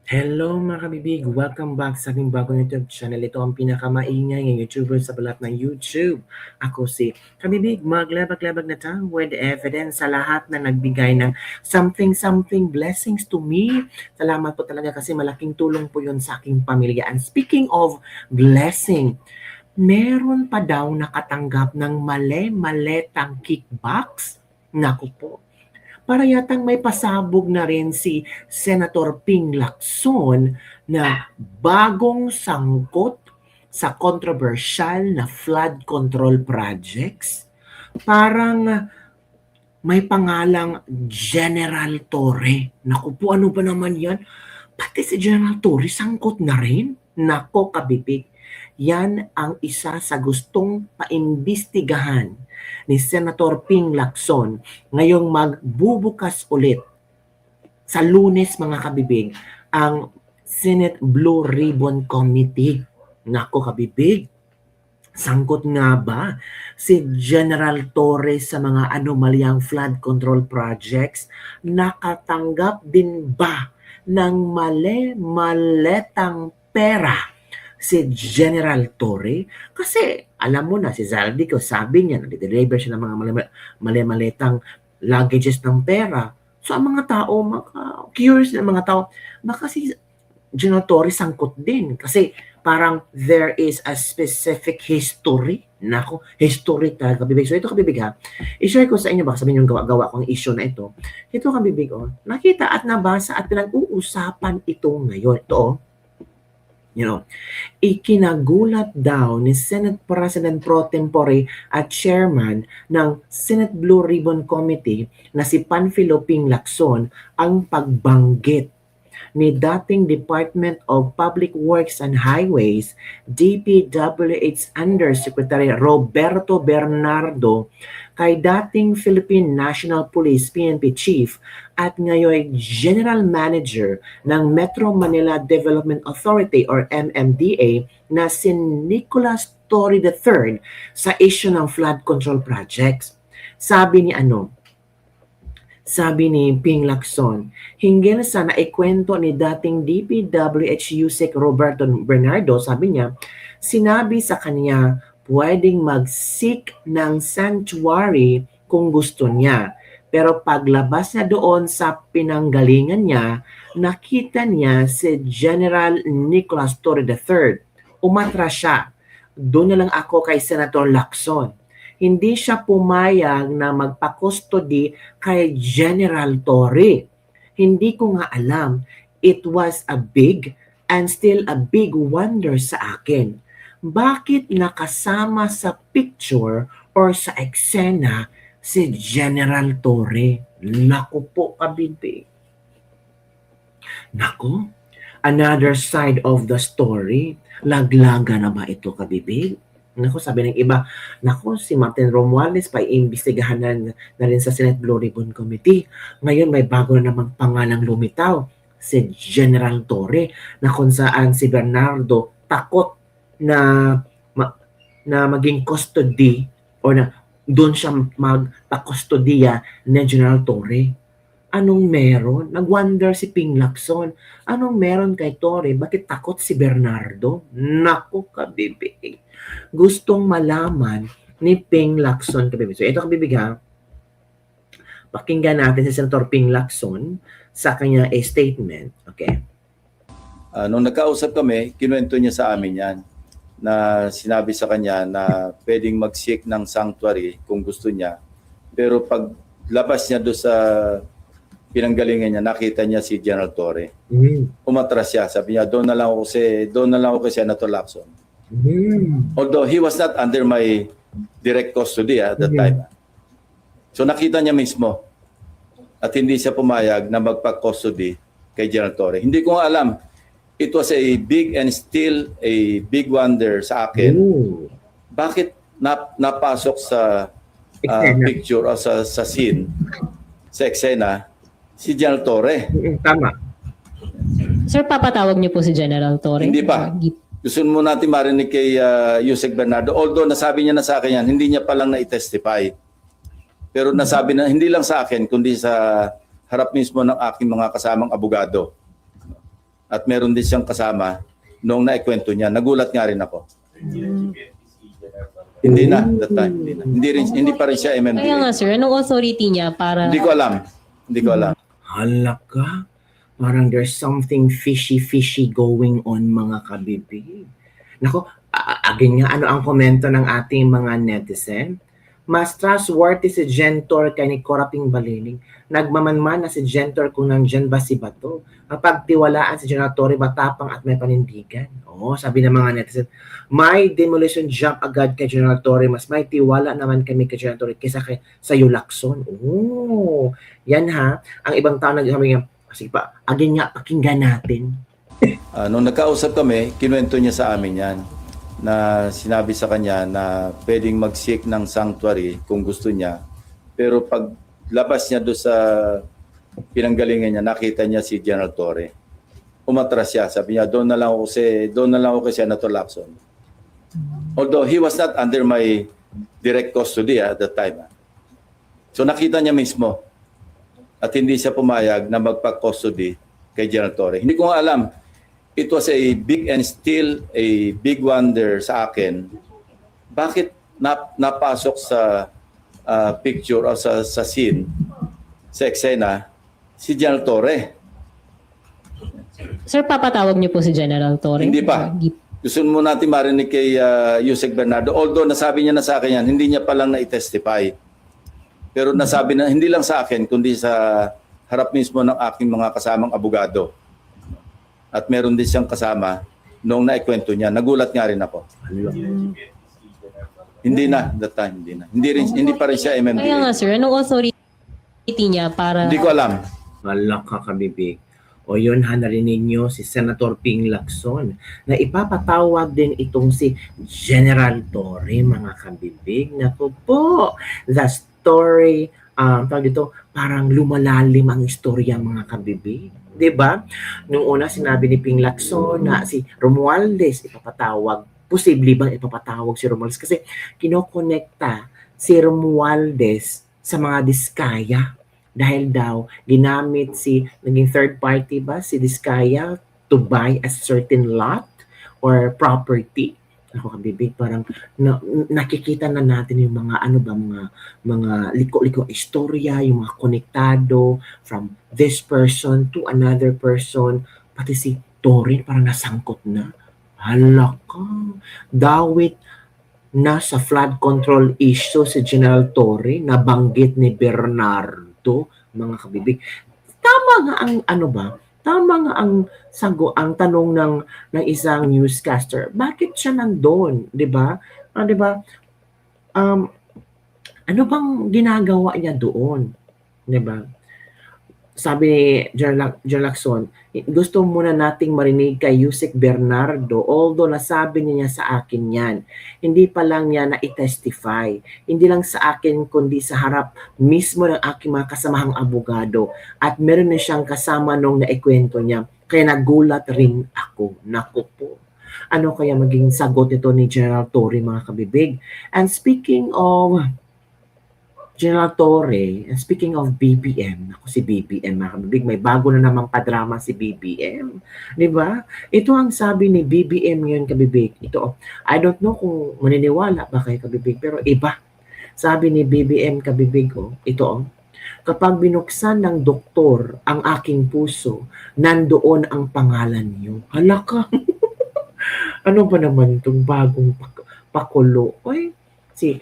Hello mga kabibig! Welcome back sa aking bagong YouTube channel. Ito ang pinakamaingay ng YouTuber sa balat ng YouTube. Ako si Kabibig, maglabag-labag na tayo with evidence sa lahat na nagbigay ng something blessings to me. Salamat po talaga kasi malaking tulong po yun sa aking pamilya. And speaking of blessing, meron pa daw nakatanggap ng mali-maletang kickbacks? Naku po, para yatang may pasabog na rin si Senator Ping Lacson na bagong sangkot sa controversial na flood control projects. Parang may pangalang General Torre. Naku po, ano ba naman yan? Pati si General Torre sangkot na rin? Nako kabibig. Yan ang isa sa gustong paimbestigahan ni Senator Ping Lacson ngayong magbubukas ulit sa Lunes mga kabibig ang Senate Blue Ribbon Committee. Nako kabibig, sangkot nga ba si General Torres sa mga anomalyang flood control projects? Nakatanggap din ba ng mali-maletang pera si General Torre? Kasi alam mo na si Zaldico, sabi niya, nag-deliver siya ng mga mali-maletang luggages ng pera. So ang mga tao, curious na mga tao, baka si General Torre sangkot din. Kasi parang there is a specific history. Nako, history talaga kabibig. So ito kabibig ha, i-share ko sa inyo, baka sabihin yung gawa-gawa kong issue na ito. Ito kabibig oh, nakita at nabasa at pinag-uusapan ito ngayon. Ito oh, ikinagulat daw ni Senate President Pro Tempore at Chairman ng Senate Blue Ribbon Committee na si Panfilo Ping Lacson ang pagbanggit ni dating Department of Public Works and Highways DPWH Undersecretary Roberto Bernardo kay dating Philippine National Police PNP Chief at ngayon General Manager ng Metro Manila Development Authority or MMDA na si Nicholas Torre III sa issue ng flood control projects. Sabi ni Ping Lacson, hinggil sa naikwento ni dating DPWH USEC Roberto Bernardo, sabi niya, sinabi sa kanya pwedeng mag-seek ng sanctuary kung gusto niya. Pero paglabas niya doon sa pinanggalingan niya, nakita niya si General Nicholas Torre III. Umatras siya. Doon na lang ako kay Senator Lacson. Hindi siya pumayag na magpa-custody kay General Torre. Hindi ko nga alam. It was a big and still a big wonder sa akin. Bakit nakasama sa picture or sa eksena si General Torre? Naku po kabibig. Naku, another side of the story. Laglaga na ba ito kabibig? Naku, sabi ng iba, naku, si Martin Romualdez pa iimbestigahan na rin sa Senate Blue Ribbon Committee. Ngayon may bago na namang pangalang lumitaw, si General Torre, na kung saan si Bernardo takot na maging custody o na doon siya magpa-custodiya ni General Torre. Anong meron? Nag-wonder si Ping Lacson. Anong meron kay Torre? Bakit takot si Bernardo? Naku, kabibig. Gustong malaman ni Ping Lacson kabibig. So ito kabibig ha, pakinggan natin si Senator Ping Lacson sa kanya statement. Okay. Nung nagkausap kami, kinuwento niya sa amin yan na sinabi sa kanya na pwedeng mag-seek ng sanctuary kung gusto niya. Pero pag labas niya doon sa pinanggalingan niya, nakita niya si General Torre. Umatras siya. Sabi niya, doon na lang ako kay Senator Lacson. Although he was not under my direct custody at that time. So nakita niya mismo at hindi siya pumayag na magpa-custody kay General Torre. Hindi ko alam. It was a big and still a big wonder sa akin. Bakit napasok sa picture o sa scene, sa eksena, si General Torre? Tama. Sir, papatawag niyo po si General Torre? Hindi pa. Gusto mo natin marinig kay Yusek Bernardo. Although nasabi niya na sa akin yan, hindi niya palang na-testify. Pero nasabi na, hindi lang sa akin, kundi sa harap mismo ng aking mga kasamang abogado. At meron din siyang kasama noong naikwento niya. Nagulat nga rin ako. Hindi na, that time. Hindi pa rin siya Kaya nga MMDA. sir, anong authority niya para... Hindi ko alam. Hindi ko alam. Halaka. Parang there's something fishy going on, mga kabibig. Nako, again nga, ano ang komento ng ating mga netizen? Mas trustworthy si Gentor kay ni Coraping Baliling. Nagmamanman na si Gentor kung nandyan ba si Bato. Kapag tiwalaan si General Torre matapang at may panindigan. Oo, sabi ng mga netizen, may demolition jump agad kay General Torre. Mas may tiwala naman kami kay General Torre kaysa sa Yulacson. Oo, yan ha. Ang ibang tao nagsabi nga, sige pa, again nga, pakinggan natin. Nung nagkausap kami, kinuwento niya sa amin yan na sinabi sa kanya na pwedeng mag-seek ng sanctuary kung gusto niya. Pero pag labas niya doon sa pinanggalingan niya, nakita niya si General Torre. Umatras siya. Sabi niya, doon na lang ako kay Senator Lacson. Although he was not under my direct custody at that time. So nakita niya mismo at hindi siya pumayag na magpa-custody kay General Torre. Hindi ko nga alam. It was a big and still a big wonder sa akin. Bakit napasok sa picture o sa scene, sa eksena, si General Torre? Sir, papatawag niyo po si General Torre? Hindi pa. Gusto mo natin marinig kay Yusek Bernardo. Although nasabi niya na sa akin yan, hindi niya palang na-testify. Pero nasabi na, hindi lang sa akin, kundi sa harap mismo ng aking mga kasamang abogado. At meron din siyang kasama noong naikwento niya. Nagulat nga rin ako. Hindi na, that time, hindi na. Hindi pa rin siya MMDA. Kaya nga sir, anong authority niya para... Hindi ko alam. Halaka kabibig. O yun ha, narinig nyo si Senator Ping Lacson na ipapatawag din itong si General Torre, mga kabibig. Naku po, the story, tawag dito, parang lumalalim ang istorya, mga kabibig. Diba? Nung una sinabi ni Ping Lacson na si Romualdez ipapatawag. Posible bang ipapatawag si Romualdez? Kasi kinokonekta si Romualdez sa mga Diskaya. Dahil daw, ginamit naging third party ba, si Diskaya to buy a certain lot or property. Ako kabibig, parang nakikita na natin yung mga mga liko-liko istorya, yung mga konektado from this person to another person, pati si Torre parang nasangkot na. Halaka, dawit na sa flood control issue si General Torre, nabanggit ni Bernardo, mga kabibig. Tama nga ang tama nga ang tanong ng isang newscaster. Bakit siya nandoon, 'di ba? 'Di ba? Ano bang ginagawa niya doon? 'Di ba? Sabi ni General Lacson, gusto muna nating marinig kay Yusek Bernardo, although nasabi niya sa akin yan. Hindi pa lang niya na-testify. Hindi lang sa akin, kundi sa harap mismo ng aking mga kasamahang abogado. At meron na siyang kasama nung naikwento niya. Kaya nagulat rin ako. Naku po. Ano kaya maging sagot ito ni General Torre, mga kabibig? And speaking of General Torre, and speaking of BBM, ako si BBM, mga kabibig, may bago na namang padrama si BBM. Di ba? Ito ang sabi ni BBM ngayon, kabibig. Ito, I don't know kung maniniwala ba kayo, kabibig, pero iba. Sabi ni BBM, kabibig, ito, kapag binuksan ng doktor ang aking puso, nandoon ang pangalan niyo. Halaka. Ano ba naman itong bagong pakulo? Oy, si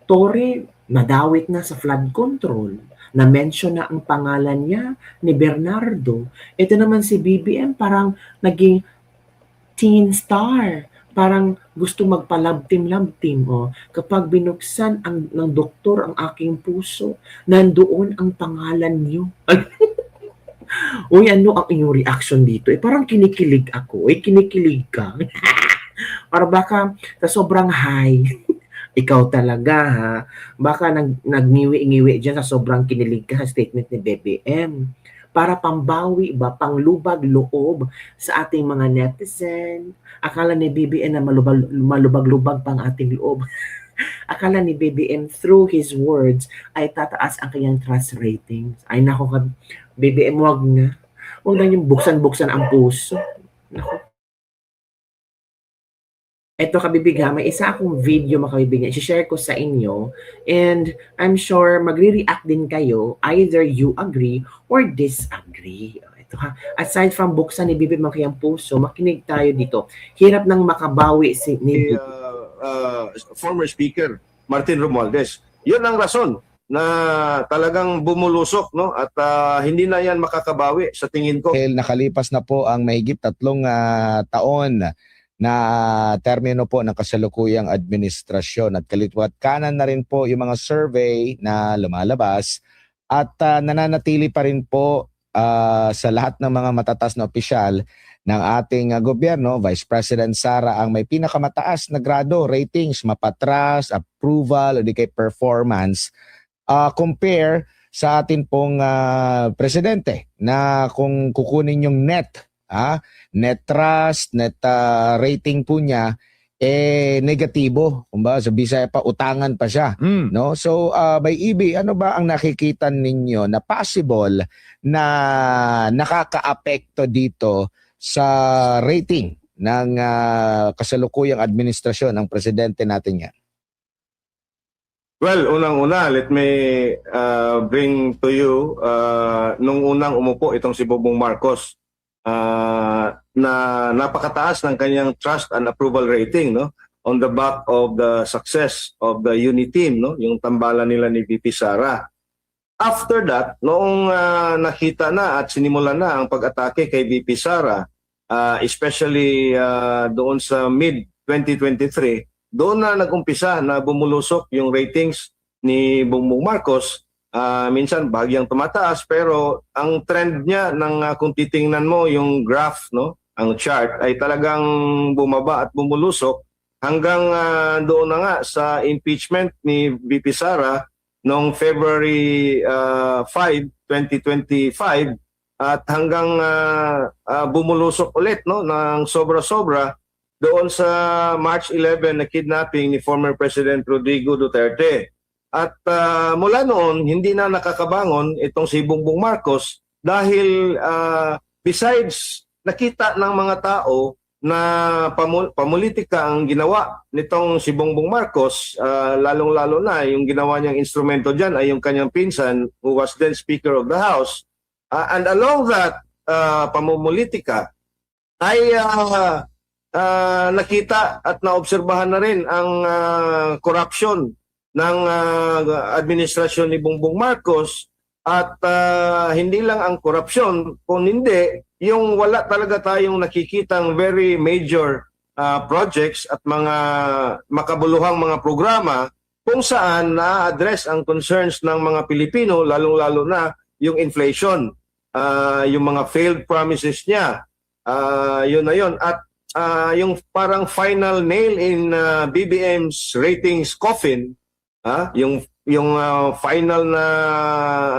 Torre, nadawit na sa flood control, na-mention na ang pangalan niya ni Bernardo. Ito naman si BBM parang naging teen star. Parang gusto magpa-love-team. Kapag binuksan ng doktor ang aking puso, nandoon ang pangalan niyo. Uy, ano ang inyong reaction dito? Parang kinikilig ako. Kinikilig ka. Para baka sa sobrang high, ikaw talaga ha. Baka nagniwi-ngiwi dyan sa sobrang kinilig ka sa statement ni BBM. Para pambawi ba, panglubag loob sa ating mga netizen. Akala ni BBM na malubag-lubag pang ating loob. Akala ni BBM through his words ay tataas ang kanyang trust ratings. Ay nako ka, BBM, wag na. Huwag na yung buksan-buksan ang puso. Naku. Ito kabibig ha, may isa akong video mga kabibig, i-share ko sa inyo and I'm sure magre-react din kayo, either you agree or disagree. Ito ha, aside from buksan ni Bibi Makiyang puso, makinig tayo dito. Hirap nang makabawi si ni Bibi. Former Speaker Martin Romualdez. Yun ang rason na talagang bumulusok, no, at hindi na yan makakabawi sa tingin ko. Dahil nakalipas na po ang mahigit 3 taon na termino po ng kasalukuyang administrasyon at kalitwat kanan na rin po yung mga survey na lumalabas at nananatili pa rin po sa lahat ng mga matatas na opisyal ng ating gobyerno. Vice President Sara ang may pinakamataas na grado, ratings, mapatras, approval, o di kay performance compare sa atin pong presidente na kung kukunin yung net trust, net rating po niya negatibo. Kumbaga sa Bisaya pa utangan pa siya, no? So by EB, ano ba ang nakikita ninyo na possible na nakakaapekto dito sa rating ng kasalukuyang administrasyon ng presidente natin yan? Well, unang-una, let me bring to you nung unang umupo itong si Bongbong Marcos na napakataas ng kanyang trust and approval rating, no, on the back of the success of the unit team, no, yung tambalan nila ni VP Sara. After that, noong nakita na at sinimulan na ang pag-atake kay VP Sara, especially doon sa mid-2023, doon na nag-umpisa na bumulusok yung ratings ni Bongbong Marcos. Minsan bahagyang tumataas, pero ang trend niya kung titingnan mo yung graph, no, ang chart, ay talagang bumaba at bumulusok hanggang doon na nga sa impeachment ni VP Sara noong February 5, 2025 at hanggang bumulusok ulit, no, ng sobra-sobra doon sa March 11 na kidnapping ni former President Rodrigo Duterte. At mula noon, hindi na nakakabangon itong si Bongbong Marcos dahil besides nakita ng mga tao na pamulitika ang ginawa nitong si Bongbong Marcos, lalong-lalo na yung ginawa niyang instrumento dyan ay yung kanyang pinsan who was then Speaker of the House. And along that pamumulitika ay nakita at naobserbahan na rin ang corruption ng administrasyon ni Bongbong Marcos at hindi lang ang korupsyon, kung hindi, yung wala talaga tayong nakikitang very major projects at mga makabuluhang mga programa kung saan na-address ang concerns ng mga Pilipino, lalong-lalo na yung inflation, yung mga failed promises niya, yun na yun. At yung parang final nail in BBM's ratings coffin, yung final na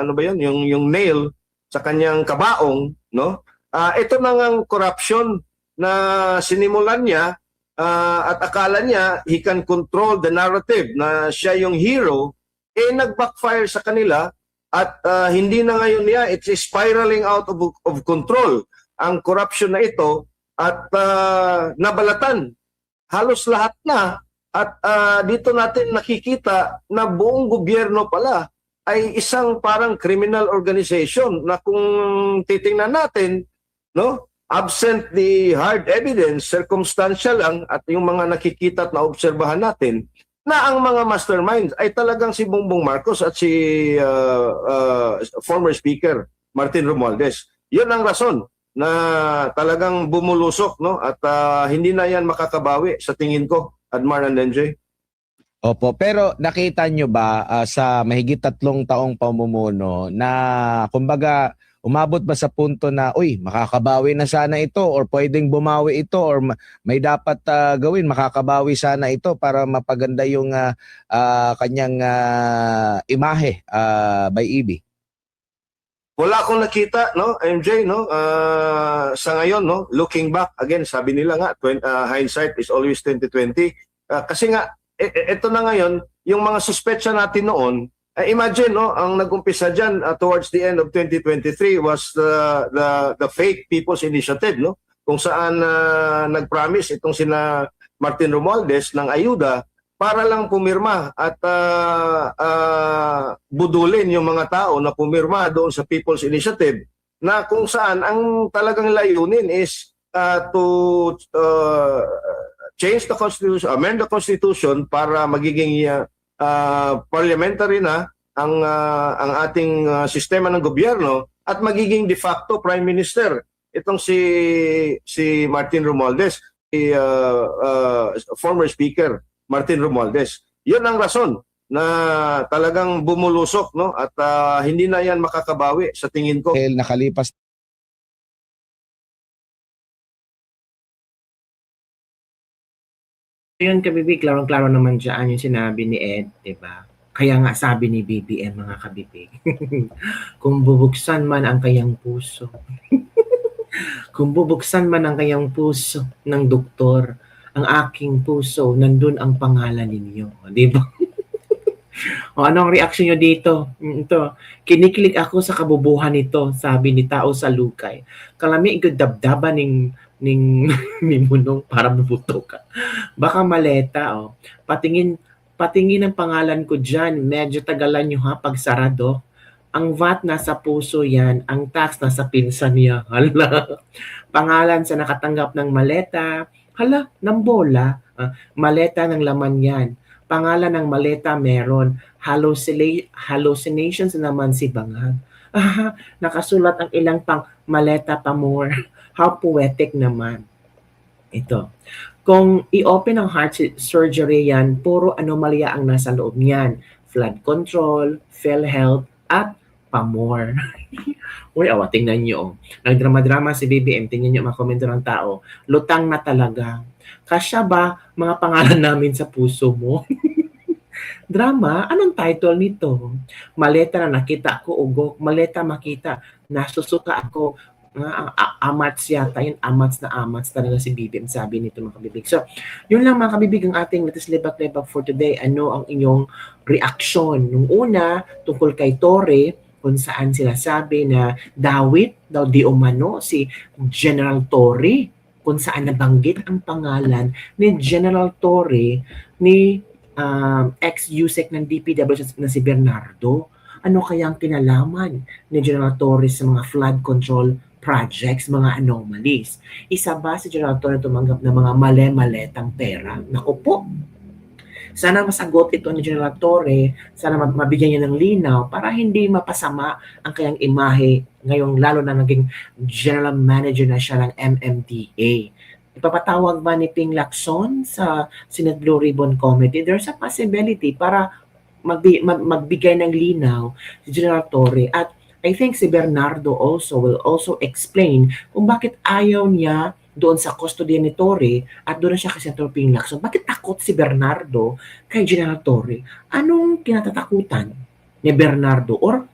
ano ba yun, yung nail sa kanyang kabaong, no, ito na ngang corruption na sinimulan niya at akala niya he can control the narrative na siya yung hero, nag-backfire sa kanila at hindi na ngayon niya, it's spiraling out of control ang corruption na ito at nabalatan halos lahat na. At dito natin nakikita na buong gobyerno pala ay isang parang criminal organization na kung titingnan natin, no, absent the hard evidence, circumstantial lang at yung mga nakikita at naobserbahan natin na ang mga masterminds ay talagang si Bongbong Marcos at si former Speaker Martin Romualdez. Yun ang rason na talagang bumulusok, no, at hindi na yan makakabawi sa tingin ko. Admar and NJ. Opo, pero nakita nyo ba sa mahigit 3 taong pamumuno na kumbaga umabot ba sa punto na uy, makakabawi na sana ito or pwedeng bumawi ito or may dapat gawin, makakabawi sana ito para mapaganda yung kanyang imahe by EB? Wala akong nakita, no, MJ, no, sa ngayon, no, looking back, again, sabi nila nga, hindsight is always 2020. Kasi nga, ito na ngayon, yung mga suspetsya natin noon, Imagine, no, ang nag-umpisa dyan towards the end of 2023 was the fake People's Initiative, no? Kung saan nag-promise itong sina Martin Romualdez ng ayuda para lang pumirma at budulin yung mga tao na pumirma doon sa People's Initiative, na kung saan ang talagang layunin is to change the Constitution, amend the Constitution para magiging parliamentary na ang ating sistema ng gobyerno at magiging de facto prime minister itong si Martin Romualdez, former speaker Martin Romualdez. 'Yun ang rason na talagang bumulusok, no, at hindi na yan makakabawi sa tingin ko. Dahil nakalipas Yun kabibig, klarong-klaro naman dyan yung sinabi ni Ed, di ba? Kaya nga sabi ni BBM, mga kabibig, kung bubuksan man ang kayang puso, kung bubuksan man ang kayang puso ng doktor, ang aking puso, nandun ang pangalan ninyo. Di ba? O anong reaction nyo dito? Ito, kinikilig ako sa kabubuhan nito, sabi ni Tao sa Lukay. Kalami igod dabdaba ning munong para bubuto ka. Baka maleta, oh. Patingin ang pangalan ko dyan. Medyo tagalan nyo ha, pag sarado. Ang VAT nasa puso yan, ang tax nasa pinsan niya. Hala. Pangalan sa nakatanggap ng maleta. Hala, ng bola. Maleta ng laman yan. Pangalan ng maleta meron. Hallucinations naman si Bangag. Nakasulat ang ilang pang maleta pa more. How poetic naman. Ito. Kung i-open ang heart surgery yan, puro anomalya ang nasa loob niyan. Flood control, PhilHealth, at pa-more. Uy, tingnan nyo. Nagdrama-drama si BBM. Tingnan nyo mga komento ng tao. Lutang na talaga. Kasya ba mga pangalan namin sa puso mo? Drama? Anong title nito? Maleta na nakita ko ugok. Maleta makita. Nasusuka ako. Amats yata. Yun, amats talaga si BBM. Sabi nito mga kabibig. So, yun lang mga kabibig ang ating latest lebak-lebak for today. Ano ang inyong reaction? Nung una, tungkol kay Torre, kung saan sila sabi na dawit daw di umano si General Torre, kung saan nabanggit ang pangalan ni General Torre ni ex-USEC ng DPWH na si Bernardo. Ano kayang kinalaman ni General Torre sa mga flood control projects, mga anomalies? Isa ba si General Torre tumanggap ng mga male-maletang pera? Naku po, sana masagot ito ni General Torre, sana mabigyan niya ng linaw para hindi mapasama ang kanyang imahe ngayong lalo na naging general manager na siya ng MMDA. Ipapatawag ba ni Ping Lacson sa Senate Blue Ribbon Committee? There's a possibility para magbigay ng linaw si General Torre. At I think si Bernardo also will also explain kung bakit ayaw niya doon sa custody ni Torre at doon siya kay Senator Ping Lacson. Bakit takot si Bernardo kay General Torre? Anong kinatatakutan ni Bernardo? Or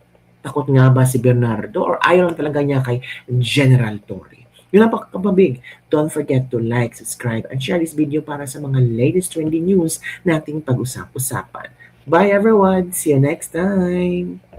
takot nga ba si Bernardo? Or ayaw lang talaga niya kay General Torre? Yun lang po kapabig. Don't forget to like, subscribe, and share this video para sa mga latest trending news nating pag-usap-usapan. Bye everyone! See you next time!